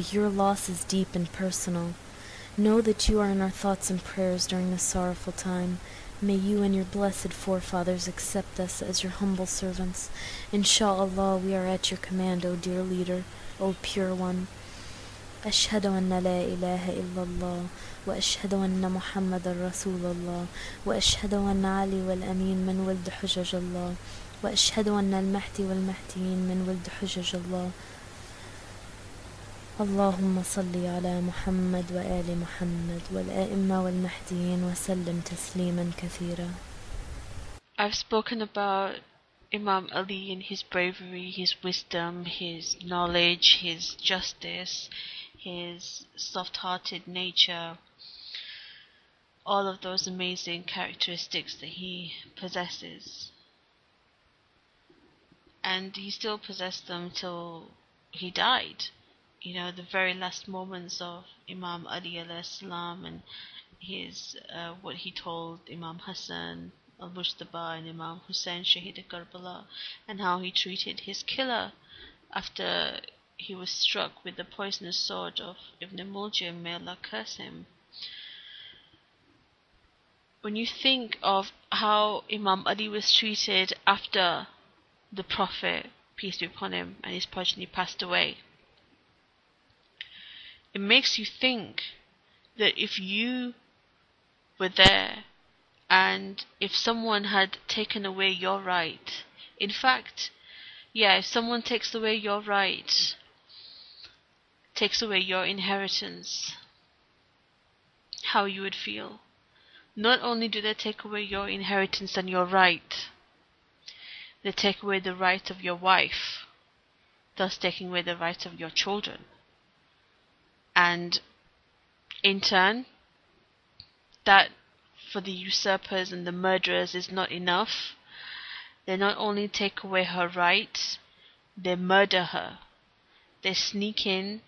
but your loss is deep and personal. Know that you are in our thoughts and prayers during this sorrowful time. May you and your blessed forefathers accept us as your humble servants. Insha'Allah, we are at your command, O dear leader, O pure one. أشهد أن لا إله إلا الله وأشهد أن محمد رسول الله وأشهد أن علي والأمين من ولد حجج الله وأشهد أن المهدي والمهديين من ولد حجج الله. اللهم صل على محمد وآل محمد والآئمة والمهديين وسلم تسليما كثيرا. I've spoken about Imam Ali and his bravery, his wisdom, his knowledge, his justice, his soft-hearted nature, all of those amazing characteristics that he possesses. And he still possessed them till he died. You know, the very last moments of Imam Ali alayhi salam and his what he told Imam Hassan al-Mujtaba and Imam Hussein Shaheed al-Karbala, and how he treated his killer after he was struck with the poisonous sword of Ibn Muljim, may Allah curse him. When you think of how Imam Ali was treated after the Prophet, peace be upon him, and his progeny passed away, it makes you think that if you were there and if someone had taken away your right, in fact, if someone takes away your right, takes away your inheritance, how you would feel. Not only do they take away your inheritance and your right, they take away the right of your wife, thus taking away the rights of your children. And in turn, that for the usurpers and the murderers is not enough. They not only take away her rights, they murder her. They sneak in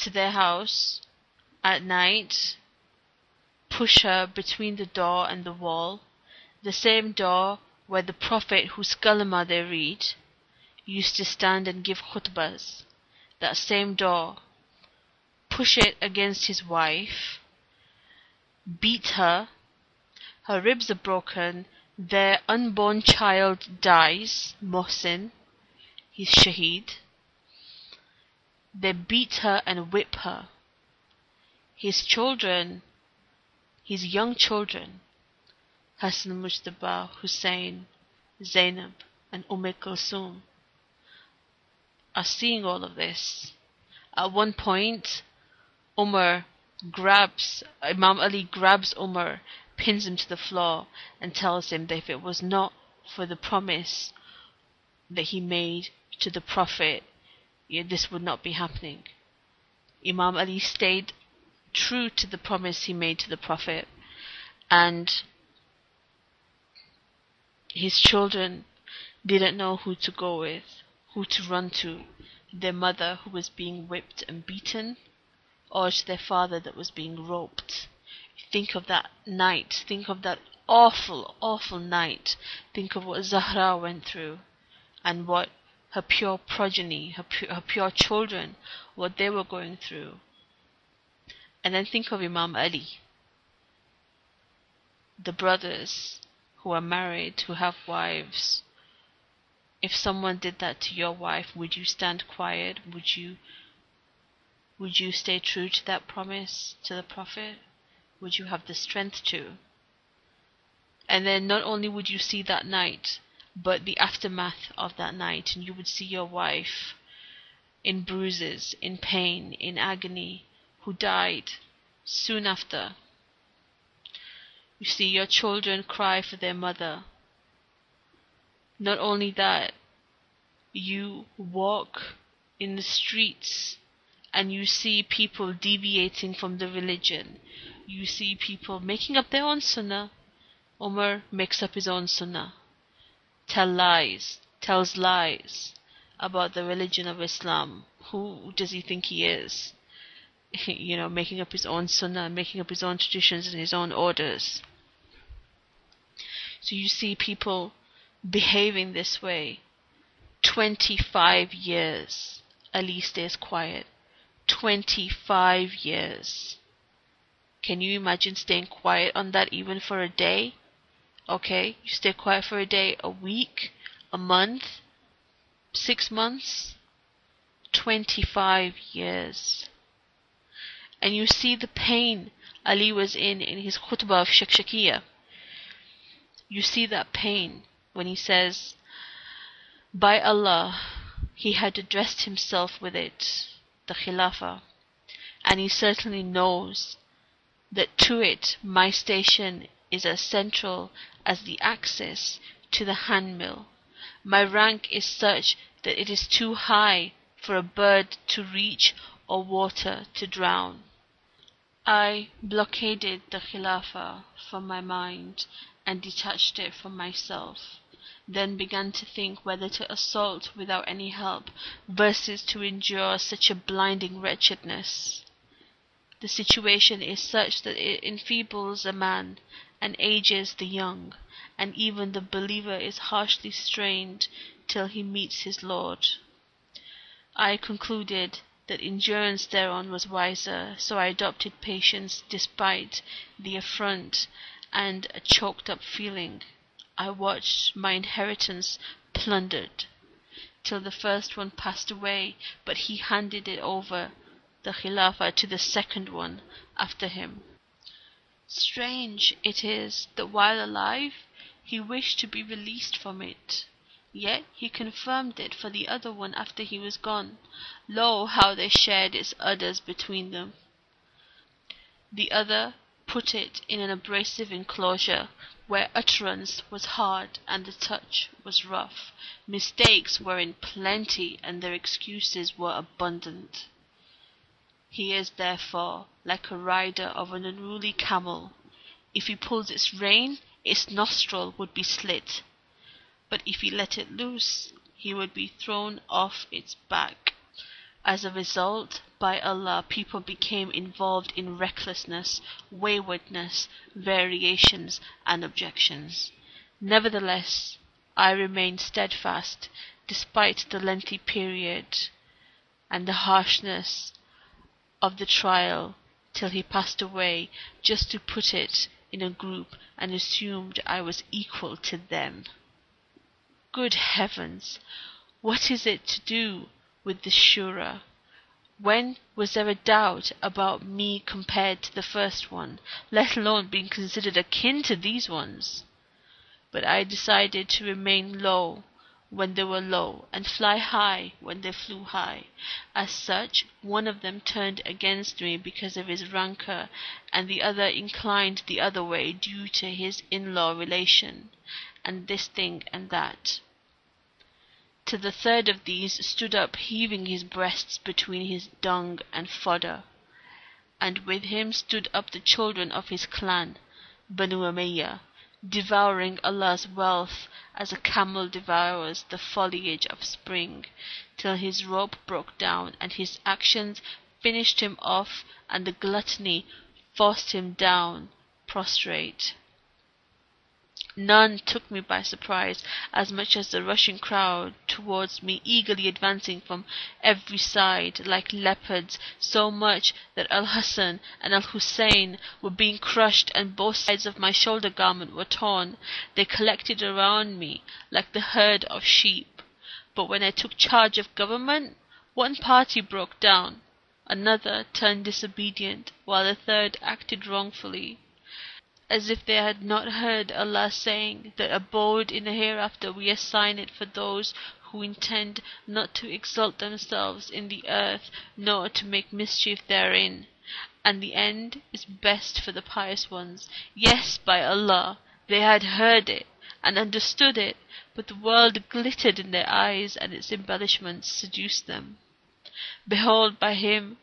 to their house at night, push her between the door and the wall, the same door where the Prophet, whose kalima they read, used to stand and give khutbahs. That same door, push it against his wife, beat her, her ribs are broken, their unborn child dies, Mohsin, he's shaheed. They beat her and whip her. His children, his young children, Hassan Mujtaba, Hussein, Zainab, and Kulthum, are seeing all of this. At one point, Imam Ali grabs Umar, pins him to the floor, and tells him that if it was not for the promise that he made to the Prophet, this would not be happening. Imam Ali stayed true to the promise he made to the Prophet, and his children didn't know who to go with, who to run to. Their mother, who was being whipped and beaten, or to their father that was being roped. Think of that night. Think of that awful, awful night. Think of what Zahra went through, and what her pure progeny, her pure children, what they were going through. And then think of Imam Ali. The brothers who are married, who have wives. If someone did that to your wife, would you stand quiet? Would you stay true to that promise to the Prophet? Would you have the strength to? And then not only would you see that night, but the aftermath of that night, and you would see your wife in bruises, in pain, in agony, who died soon after. You see your children cry for their mother. Not only that, you walk in the streets and you see people deviating from the religion. You see people making up their own sunnah. Umar makes up his own sunnah. Tells lies about the religion of Islam. Who does he think he is? Making up his own sunnah, making up his own traditions and his own orders. So you see people behaving this way. 25 years, Ali stays quiet. 25 years. Can you imagine staying quiet on that even for a day? Okay, you stay quiet for a day, a week, a month, 6 months, 25 years. And you see the pain Ali was in his khutbah of Shakshakiyah. You see that pain when he says, by Allah, he had addressed himself with it, the Khilafah, and he certainly knows that to it my station is as central as the access to the handmill. My rank is such that it is too high for a bird to reach or water to drown. I blockaded the Khilafah from my mind and detached it from myself, then began to think whether to assault without any help versus to endure such a blinding wretchedness. The situation is such that it enfeebles a man and ages the young, and even the believer is harshly strained till he meets his Lord. I concluded that endurance thereon was wiser, so I adopted patience despite the affront and a choked-up feeling. I watched my inheritance plundered, till the first one passed away, but he handed it over, the Khilafah, to the second one after him. Strange it is that while alive he wished to be released from it, yet he confirmed it for the other one after he was gone. Lo, how they shared its udders between them! The other put it in an abrasive enclosure, where utterance was hard and the touch was rough. Mistakes were in plenty, and their excuses were abundant. He is therefore like a rider of an unruly camel. If he pulls its rein, its nostril would be slit, but if he let it loose, he would be thrown off its back. As a result, by Allah, people became involved in recklessness, waywardness, variations, and objections. Nevertheless, I remained steadfast, despite the lengthy period and the harshness of the trial, till he passed away, just to put it in a group and assumed I was equal to them. Good heavens, what is it to do with the Shura? When was there a doubt about me compared to the first one, let alone being considered akin to these ones? But I decided to remain low when they were low, and fly high when they flew high. As such, one of them turned against me because of his rancor, and the other inclined the other way due to his in-law relation, and this thing and that. To the third of these stood up, heaving his breasts between his dung and fodder, and with him stood up the children of his clan, Banu Umayyah, devouring Allah's wealth as a camel devours the foliage of spring, till his rope broke down, and his actions finished him off, and the gluttony forced him down prostrate. None took me by surprise as much as the rushing crowd towards me, eagerly advancing from every side like leopards, so much that Al-Hassan and Al-Hussein were being crushed, and both sides of my shoulder garment were torn. They collected around me like the herd of sheep. But when I took charge of government, one party broke down, another turned disobedient, while a third acted wrongfully, as if they had not heard Allah saying that abode in the hereafter we assign it for those who intend not to exalt themselves in the earth, nor to make mischief therein, and the end is best for the pious ones. Yes, by Allah, they had heard it and understood it, but the world glittered in their eyes, and its embellishments seduced them. Behold, by Him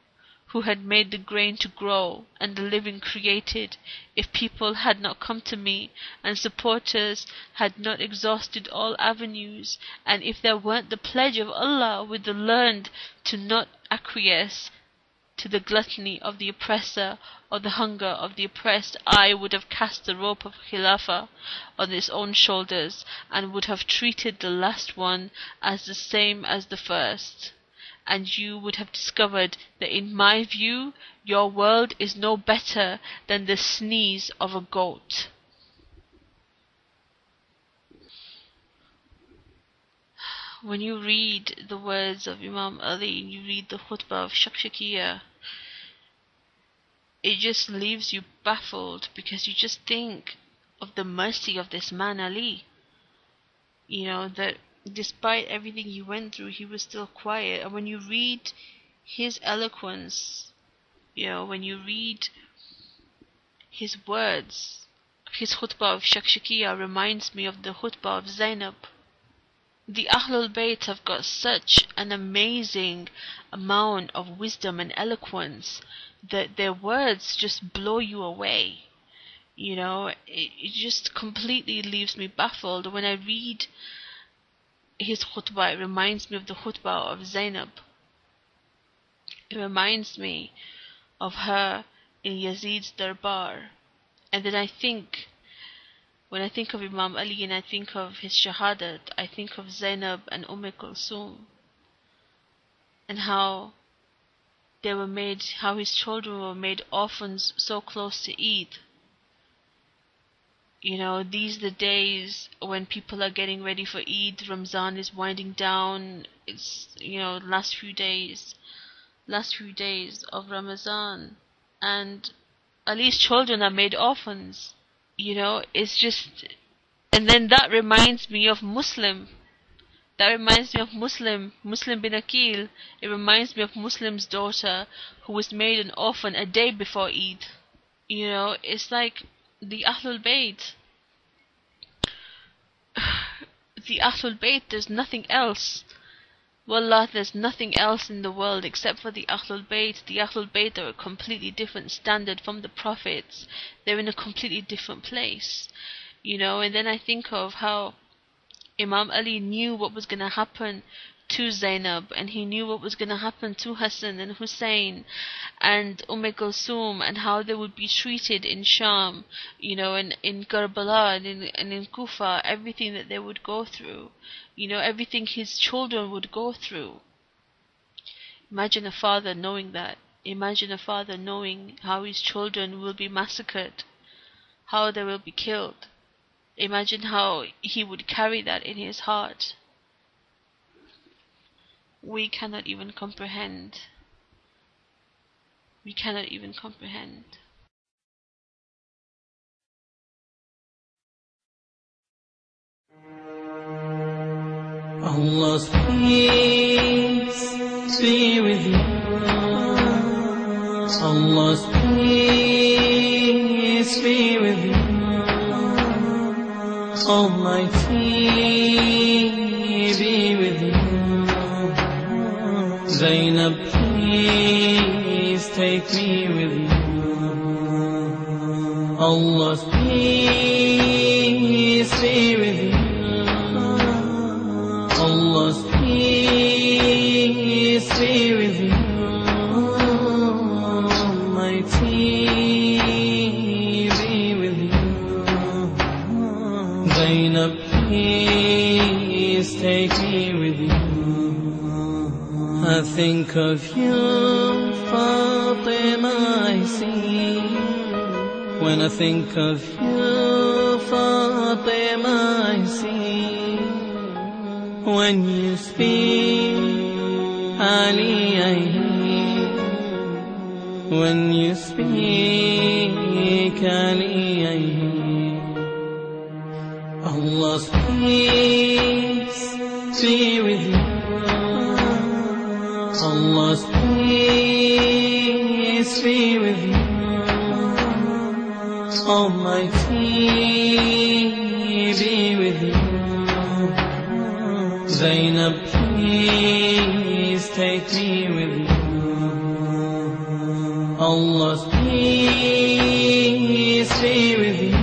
who had made the grain to grow and the living created, if people had not come to me, and supporters had not exhausted all avenues, and if there weren't the pledge of Allah with the learned to not acquiesce to the gluttony of the oppressor or the hunger of the oppressed, I would have cast the rope of Khilafah on its own shoulders, and would have treated the last one as the same as the first. and you would have discovered that in my view, your world is no better than the sneeze of a goat. When you read the words of Imam Ali and you read the khutbah of Shakshakiyya, it just leaves you baffled, because you just think of the mercy of this man Ali. You know, that despite everything he went through, he was still quiet. And when you read his eloquence, you know, when you read his words, his khutbah of Shakshakiyya reminds me of the khutbah of Zainab. The Ahlul Bayt have got such an amazing amount of wisdom and eloquence that their words just blow you away. You know, it just completely leaves me baffled. When I read his khutbah, it reminds me of the khutbah of Zainab. It reminds me of her in Yazid's Darbar. And then when I think of Imam Ali and I think of his shahadat, I think of Zainab and Kulthum, and how his children were made orphans so close to Eid. You know, these are the days when people are getting ready for Eid. Ramzan is winding down. It's, you know, last few days of Ramazan, and Ali's children are made orphans. You know, it's just, and then that reminds me of Muslim. Muslim bin Aqil. It reminds me of Muslim's daughter who was made an orphan a day before Eid. You know, it's like the Ahlul Bayt. The Ahlul Bayt, there's nothing else. Wallah, there's nothing else in the world except for the Ahlul Bayt. The Ahlul Bayt are a completely different standard from the Prophets. They're in a completely different place. You know, and then I think of how Imam Ali knew what was going to happen to Zainab, and he knew what was going to happen to Hassan and Hussein and Kulthum, and how they would be treated in Sham, you know, and in Karbala and in Kufa, everything that they would go through, you know, everything his children would go through. Imagine a father knowing that. Imagine a father knowing how his children will be massacred, how they will be killed. Imagine how he would carry that in his heart. We cannot even comprehend. We cannot even comprehend. Allah's peace be with you. Allah's peace be with you. Almighty be with you. Zainab, please take me with you. Allah's peace be with you. Allah's peace be with you. Almighty be with you. Zainab, please take me with you. I think of you, Fatima, I see. When I think of you, Fatima, I see. When you speak, Ali, I hear. When you speak, Ali, I hear. Allah's peace be with you. Allah's peace be with you. Almighty be with you. Zainab, please take me with you. Allah's peace be with you.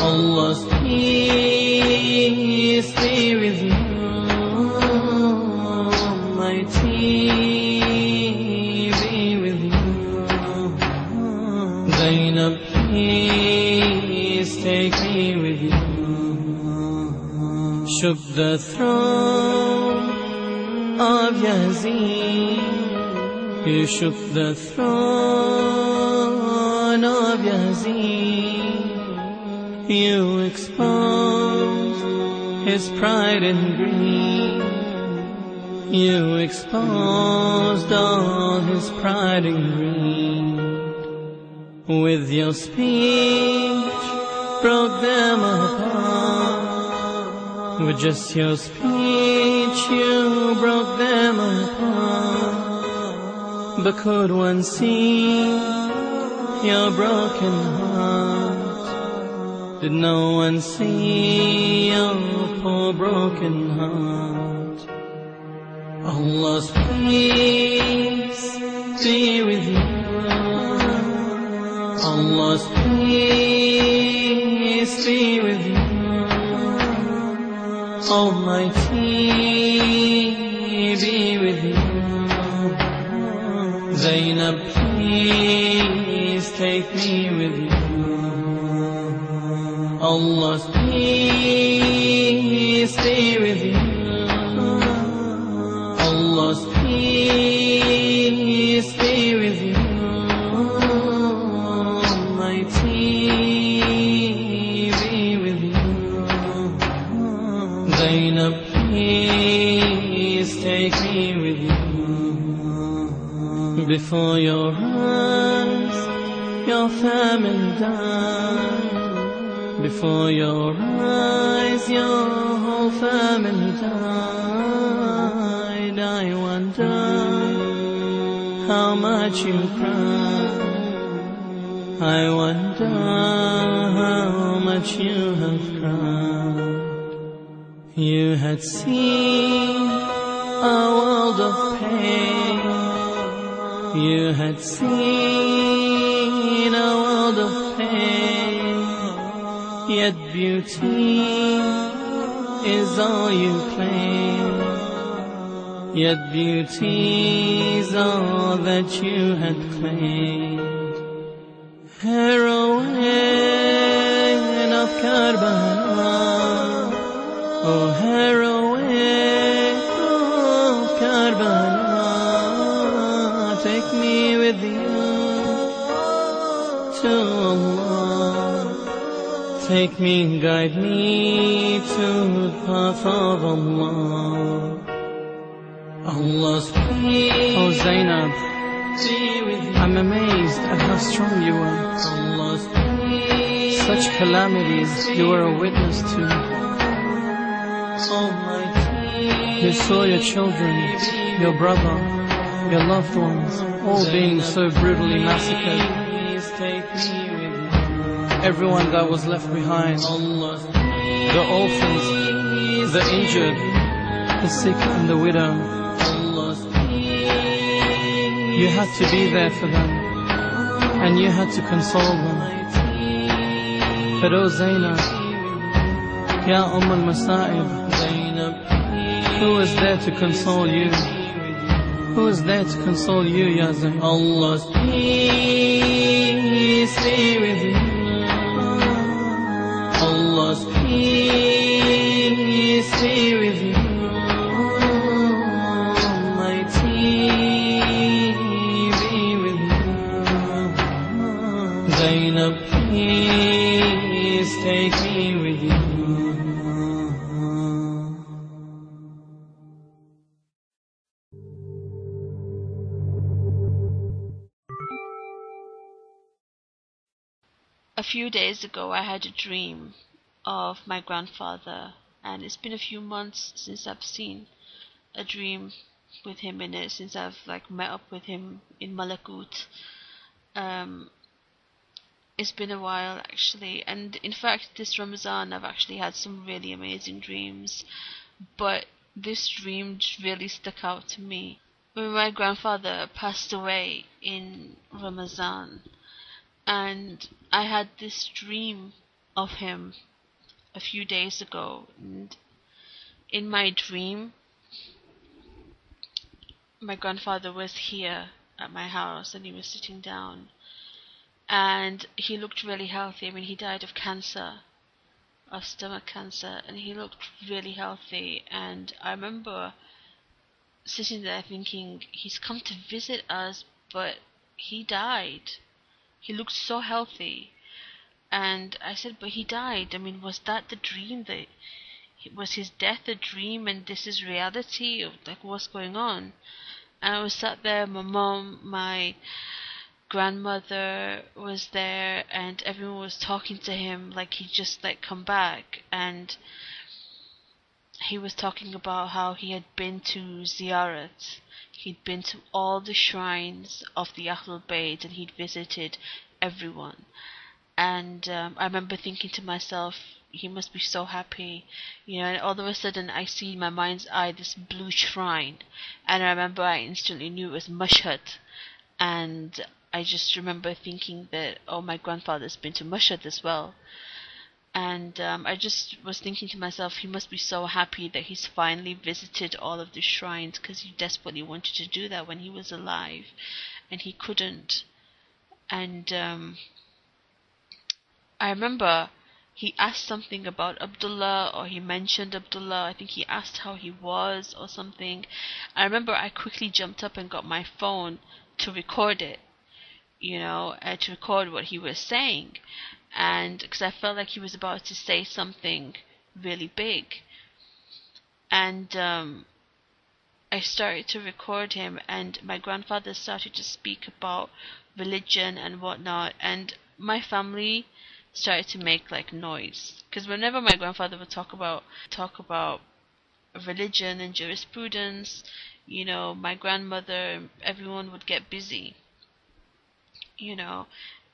Allah's peace be with you. Almighty be with you. Zainab, please take me with you. Shook the throne of Yazid. You shook the throne of Yazid. You exposed his pride and greed. You exposed all his pride and greed. With your speech broke them apart. With just your speech you broke them apart. But could one see your broken heart? Did no one see your poor broken heart? Allah's peace be with you. Allah's peace be with you. Almighty be with you. Zainab, please take me with you. Allah's peace be with you. Allah's peace be with you. Almighty be with you. Zainab, please take me with you. Before your eyes, your family died. Before your eyes, your whole family died. I wonder how much you cried. I wonder how much you have cried. You had seen a world of pain. You had seen a world of pain. Yet beauty is all you claim. Yet beauty is all that you had claimed. Heroine of Karbala, oh heroine of Karbala, take me with you to Allah. Take me, guide me to the path of Allah. Allah's peace. Oh Zainab, I'm amazed at how strong you are. Allah's peace. Such calamities you were a witness to. You saw your children, your brother, your loved ones, all being so brutally massacred. Everyone that was left behind, the orphans, the injured, the sick and the widow. You had to be there for them, and you had to console them. But oh Zainab, Ya al-Masa'ib, who is there to console you? Who is there to console you, Ya Zainab? Allah's peace be with you. Allah's peace be with you. Almighty be with you. Zainab, please take me with you. A few days ago I had a dream of my grandfather, and it's been a few months since I've seen a dream with him in it, since I've met up with him in Malakut. It's been a while actually, and in fact this Ramadan I've actually had some really amazing dreams, but this dream really stuck out to me. When my grandfather passed away in Ramadan, and I had this dream of him a few days ago, and in my dream my grandfather was here at my house and he was sitting down and he looked really healthy. I mean, he died of cancer, of stomach cancer, and he looked really healthy. And I remember sitting there thinking, he's come to visit us, but he died. He looked so healthy. And I said, but he died. I mean, was that the dream? Was his death a dream and this is reality? Or, like, what's going on? And I was sat there, my mom, my grandmother was there, and everyone was talking to him like he'd just, like, come back. And he was talking about how he had been to ziyarat. He'd been to all the shrines of the Ahlul Bayt, and he'd visited everyone. And I remember thinking to myself, he must be so happy, you know. And all of a sudden I see in my mind's eye this blue shrine, and I remember I instantly knew it was Mashhad. And I just remember thinking that, oh, my grandfather's been to Mashhad as well. And I just was thinking to myself, he must be so happy that he's finally visited all of the shrines, because he desperately wanted to do that when he was alive, and he couldn't. And I remember he asked something about Abdullah, or he mentioned Abdullah. I think he asked how he was or something. I remember I quickly jumped up and got my phone to record it, you know, to record what he was saying. And because I felt like he was about to say something really big. And I started to record him, and my grandfather started to speak about religion and whatnot, and my family started to make, like, noise, because whenever my grandfather would talk about religion and jurisprudence, you know, my grandmother, everyone would get busy, you know.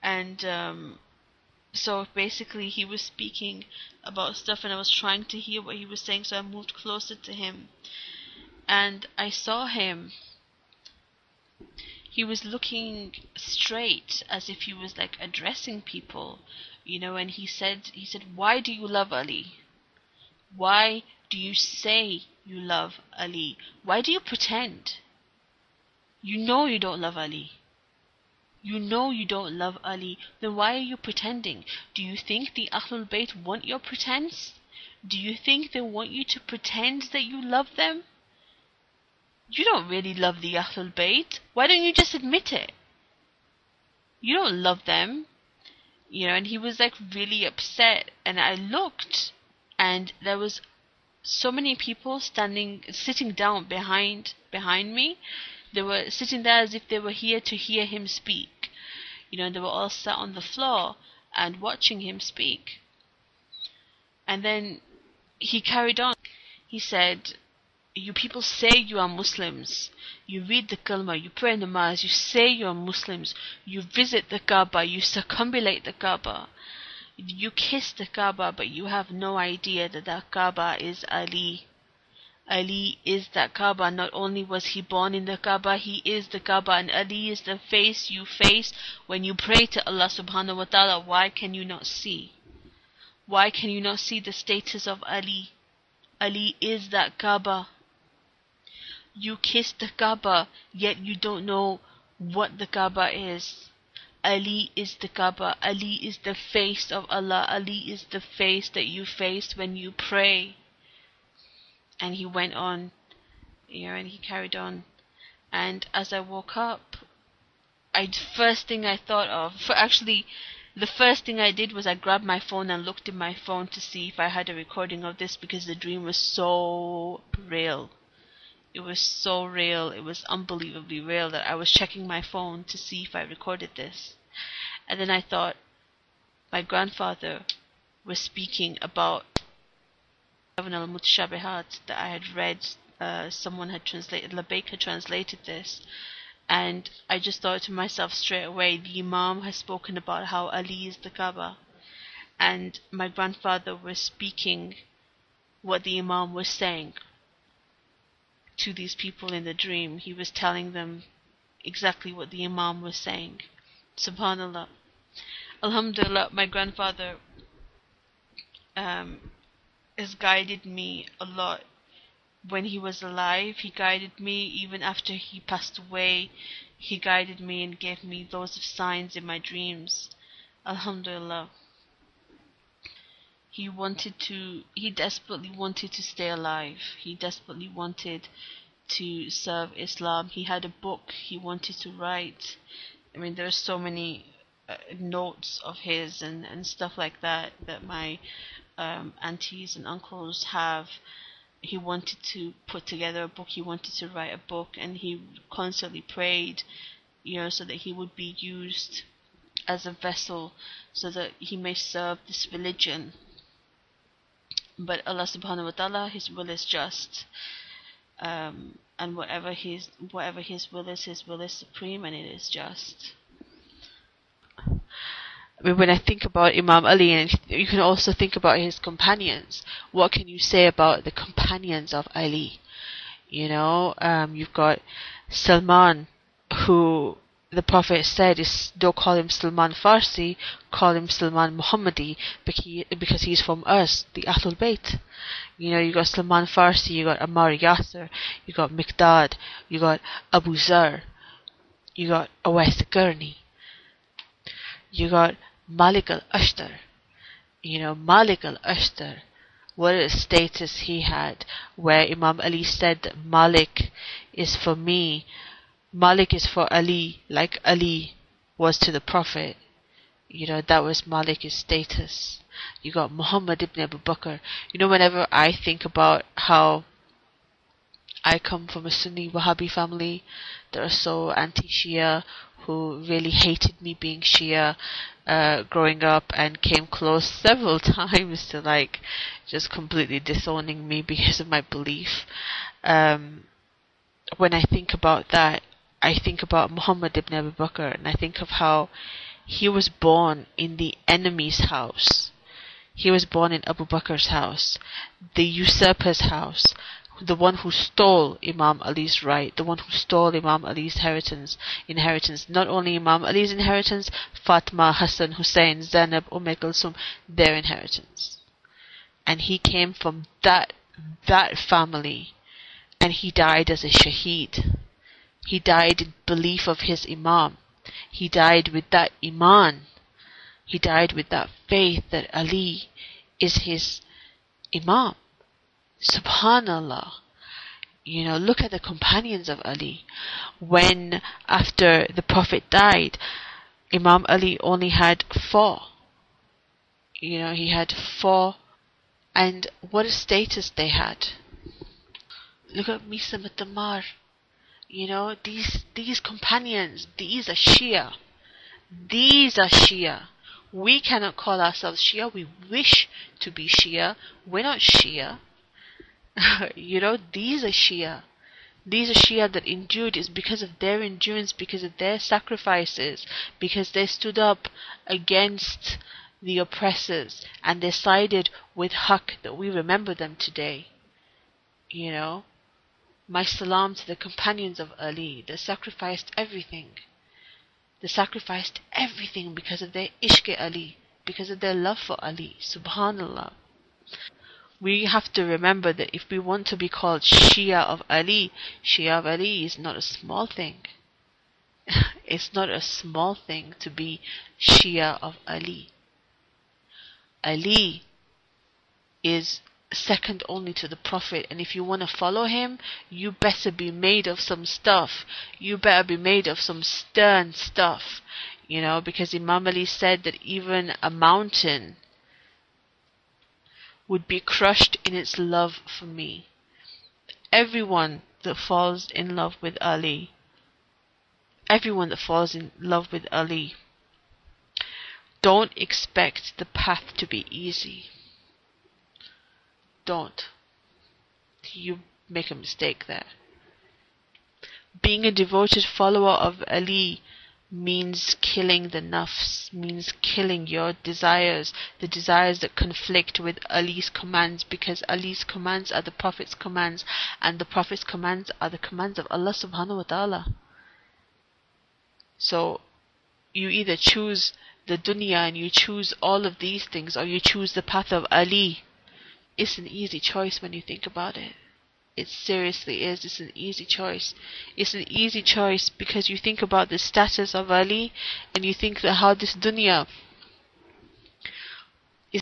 And so basically he was speaking about stuff, and I was trying to hear what he was saying, so I moved closer to him, and I saw him. He was looking straight, as if he was, like, addressing people, you know. And he said, why do you love Ali? Why do you say you love Ali? Why do you pretend? You know you don't love Ali. You know you don't love Ali. Then why are you pretending? Do you think the Ahlul Bayt want your pretense? Do you think they want you to pretend that you love them? You don't really love the Ahlul Bayt. Why don't you just admit it? You don't love them. You know. And he was, like, really upset. And I looked, and there was so many people sitting down behind me. They were sitting there as if they were here to hear him speak. You know, and they were all sat on the floor and watching him speak. And then he carried on. He said, you people say you are Muslims. You read the kalma, you pray namaz, you say you are Muslims. You visit the Kaaba, you circumambulate the Kaaba. You kiss the Kaaba, but you have no idea that that Kaaba is Ali. Ali is that Kaaba. Not only was he born in the Kaaba, he is the Kaaba, and Ali is the face you face when you pray to Allah subhanahu wa ta'ala. Why can you not see? Why can you not see the status of Ali? Ali is that Kaaba. You kiss the Kaaba, yet you don't know what the Kaaba is. Ali is the Kaaba. Ali is the face of Allah. Ali is the face that you face when you pray. And he went on, you know, and he carried on. And as I woke up, the first thing I did was I grabbed my phone and looked in my phone to see if I had a recording of this, because the dream was so real. It was so real. It was unbelievably real that I was checking my phone to see if I recorded this. And then I thought, my grandfather was speaking about al-Mutashabihat that I had read. Someone had translated, Labaik had translated this. And I just thought to myself straight away, the Imam has spoken about how Ali is the Kaaba. And my grandfather was speaking what the Imam was saying to these people in the dream. He was telling them exactly what the Imam was saying. Subhanallah. Alhamdulillah, my grandfather has guided me a lot. When he was alive, he guided me. Even after he passed away, he guided me and gave me loads of signs in my dreams. Alhamdulillah. He desperately wanted to stay alive. He desperately wanted to serve Islam. He had a book he wanted to write. I mean, there's so many notes of his and stuff like that that my aunties and uncles have. He wanted to put together a book, he wanted to write a book, and he constantly prayed, so that he would be used as a vessel so that he may serve this religion. But Allah subhanahu wa ta'ala, his will is just, and whatever his will is supreme, and it is just. I mean, when I think about Imam Ali, and you can also think about his companions, what can you say about the companions of Ali? You've got Salman, who the Prophet said is, don't call him Salman Farsi, call him Salman Muhammadi, because he's from us, the Ahlul Bayt. You got Salman Farsi, you got Ammar Yasser, you got Miqdad, you got Abu Zar, you got Awais Gurney, you got Malik al-Ashtar. Malik al-Ashtar, what a status he had, where Imam Ali said that Malik is for me, Malik is for Ali, like Ali was to the Prophet. That was Malik's status. You got Muhammad ibn Abu Bakr. Whenever I think about how I come from a Sunni Wahhabi family that are so anti-Shia, who really hated me being Shia growing up, and came close several times to just completely disowning me because of my belief. When I think about that, I think about Muhammad ibn Abu Bakr, and I think of how he was born in the enemy's house. He was born in Abu Bakr's house, the usurper's house, the one who stole Imam Ali's right, the one who stole Imam Ali's inheritance. Not only Imam Ali's inheritance, Fatima, Hassan, Hussein, Zainab, Kulthum, their inheritance. And he came from that family, and he died as a shaheed. He died in belief of his Imam. He died with that Iman. He died with that faith that Ali is his Imam. Subhanallah. Look at the companions of Ali. When after the Prophet died, Imam Ali only had 4. He had 4, and what a status they had. Look at Misam at-Tammar. These companions, these are Shia. These are Shia. We cannot call ourselves Shia. We wish to be Shia. We're not Shia. These are Shia. These are Shia that endured. Is because of their endurance, because of their sacrifices, because they stood up against the oppressors and they sided with Haqq, that we remember them today. My salam to the companions of Ali. They sacrificed everything. They sacrificed everything because of their ishq Ali, because of their love for Ali. Subhanallah. We have to remember that if we want to be called Shia of Ali is not a small thing. It's not a small thing to be Shia of Ali. Ali is second only to the Prophet, and if you want to follow him, you better be made of some stuff. You better be made of some stern stuff, because Imam Ali said that even a mountain would be crushed in its love for me. Everyone that falls in love with Ali, don't expect the path to be easy. Don't. You make a mistake there. Being a devoted follower of Ali means killing the nafs, means killing your desires, the desires that conflict with Ali's commands, because Ali's commands are the Prophet's commands, and the Prophet's commands are the commands of Allah subhanahu wa ta'ala. So you either choose the dunya and you choose all of these things, or you choose the path of Ali. It's an easy choice when you think about it. It seriously is. It's an easy choice. It's an easy choice because you think about the status of Ali, and you think that how this dunya